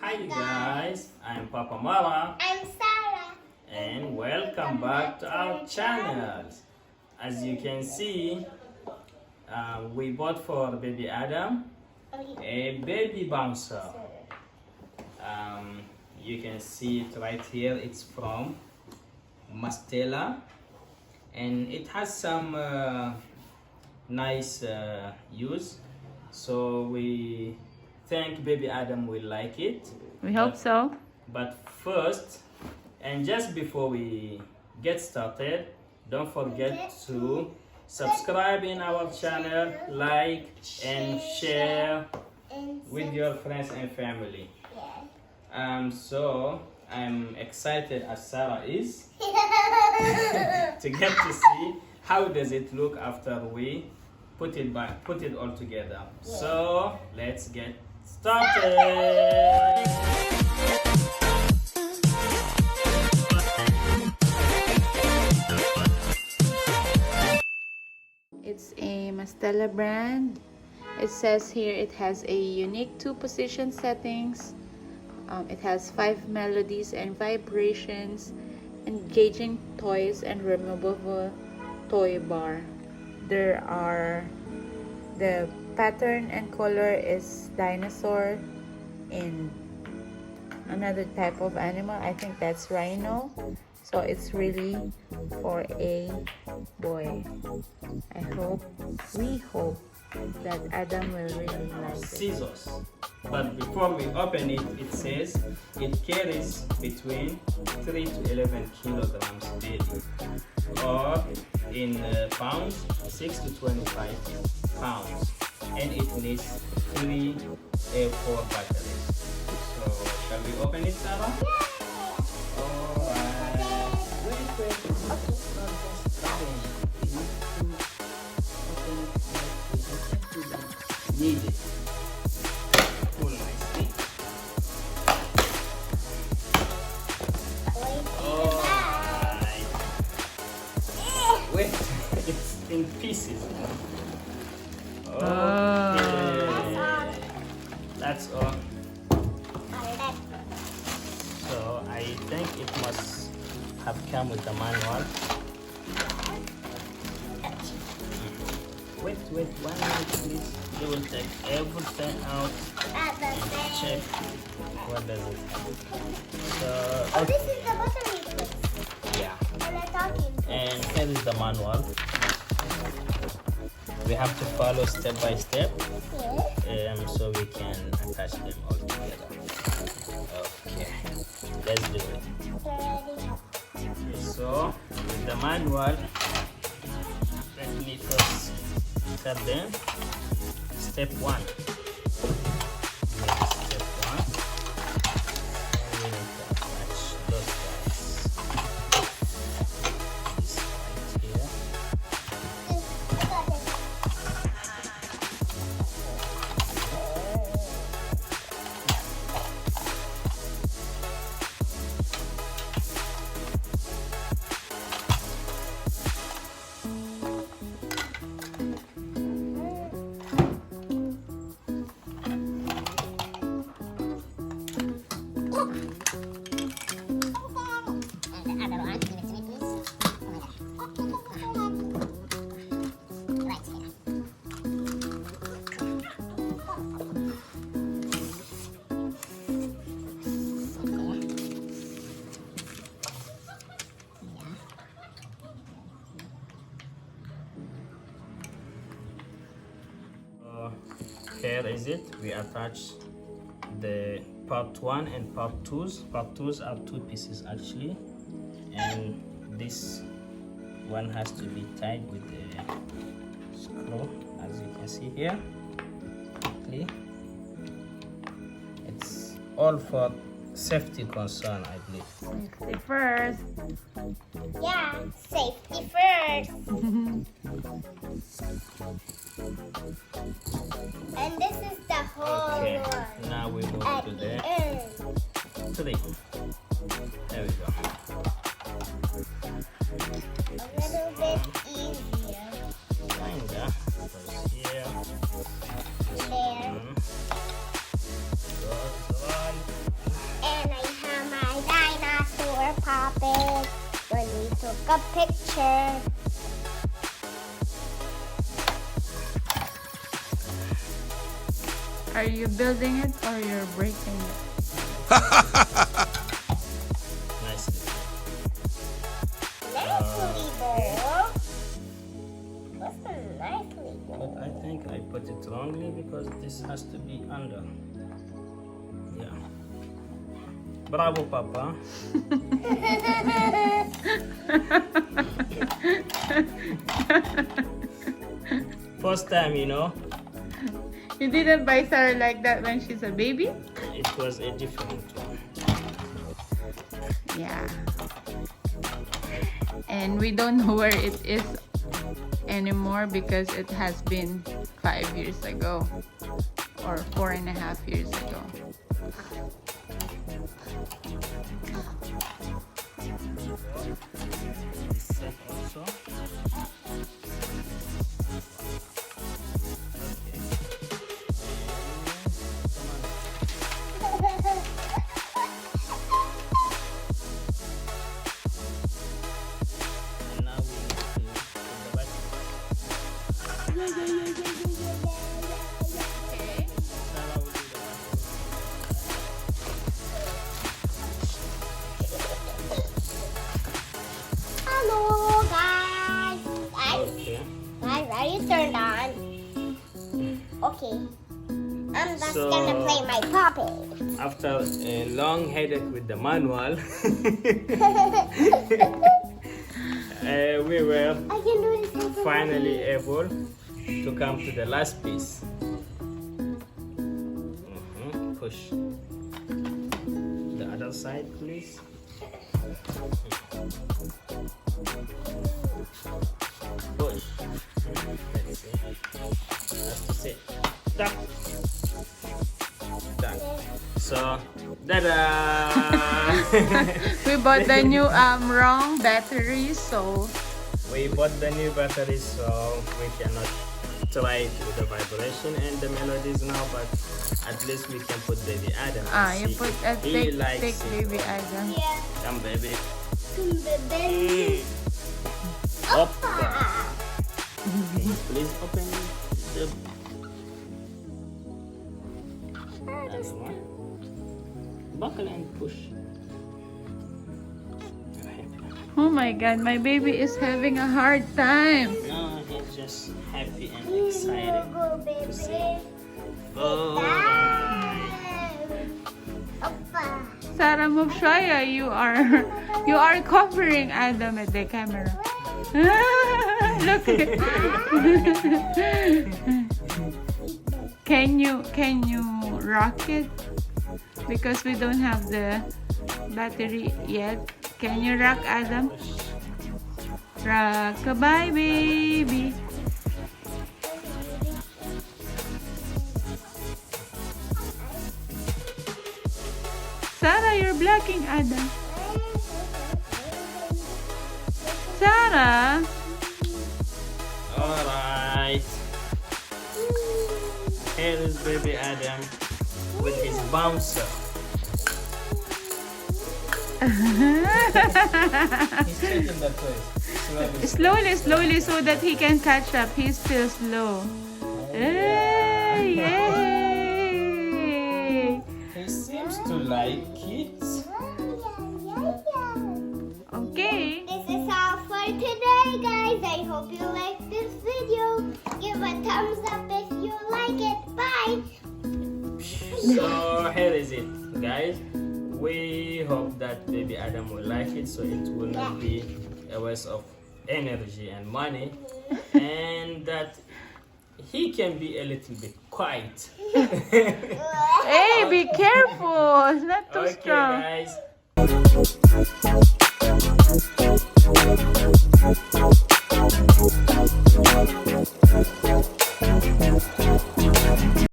Hi guys, I'm Papa Mara I'm Sarah. and welcome back to our channel. As you can see, we bought for baby Adam a baby bouncer. You can see it right here, it's from Mastela and it has some nice use, so we think baby Adam will like it. We hope so. But first, and just before we get started, don't forget to subscribe in our channel, like and share with your friends and family. So I'm excited as Sarah is to get to see how does it look after we put it all together. So let's get started. It's a Mastela brand. It says here it has a unique 2-position settings. It has 5 melodies and vibrations, engaging toys and removable toy bar. The pattern and color is dinosaur in another type of animal. I think that's rhino. So it's really for a boy. We hope that Adam will really like it. Scissors. But before we open it, it says it carries between 3 to 11 kilograms daily, or in pounds, 6 to 25 pounds, and it needs 3 A4 batteries. So shall we open it, Sarah? Need it. Pull nicely. Alright. Wait, it's in pieces. Okay. That's all. So I think it must have come with the manual. Wait, 1 minute please. You will take everything out and check what does it have. So, This is the battery place. yeah. When I'm talking. And here is the manual. We have to follow step by step, so we can attach them all together. Okay, let's do it. So, with the manual, let me first tell them step 1. Maybe step 1. And we need to attach those guys. This right here. Here is it. We attach the part 1 and part 2s. Part 2s are 2 pieces actually, and this one has to be tied with the screw, as you can see here. Okay. It's all for safety concern, I believe. Safety first. Yeah, safety first. And this is the whole Okay, one. now we move At to the the end. 3. There we go. A little bit easier. Kinda. Goes here. There. Goes on. it when we took a picture. Are you building it or you're breaking it? Nicely. Nicely, Bo. Listen nicely, Bo. But I think I put it wrongly because this has to be under. Yeah. Bravo, Papa. First time, you know, You didn't buy Sarah like that when she's a baby? it was a different one. Yeah. And we don't know where it is anymore because it has been 5 years ago or 4.5 years ago. This set also. And now we need to put the back. Sarah will do the back. Hello, guys. Okay. Guys, are you turned on? Okay. I'm just So- gonna play my puppet. After a long headache with the manual, we were I can do it. finally able to come to the last piece. Push the other side, please. Push. Let's see. That's it. Tap. Done. So, da-da! We bought the new wrong battery, so We bought the new batteries, so we cannot try it with the vibration and the melodies now, but at least we can put baby Adam. and you see put if he likes take it. baby Adam. Yeah. Come, baby. Baby. Oppa. Okay, please open the other one. Buckle and push. Oh my god, my baby is having a hard time. No, he's just happy and excited Go, to see. baby. Oh, Oppa. Sarah Mubshaya, you are covering Adam at the camera. Look. Can you rock it? Because we don't have the battery yet. Can you rock Adam? Rock-a-bye, baby. Sarah, you're blocking Adam. Sarah. alright. Here is baby Adam with his bouncer. He's taking the toys. Slowly, so that he can catch up. He's still slow. Hey, yay! He seems to like it. Okay. This is all for today, guys. I hope you like this video. Give a thumbs up if you like it. Bye. So here is it, guys. We hope that baby Adam will like it, so it will not be a waste of energy and money, and that he can be a little bit quiet. Hey, be careful. It's not too Okay, strong. guys.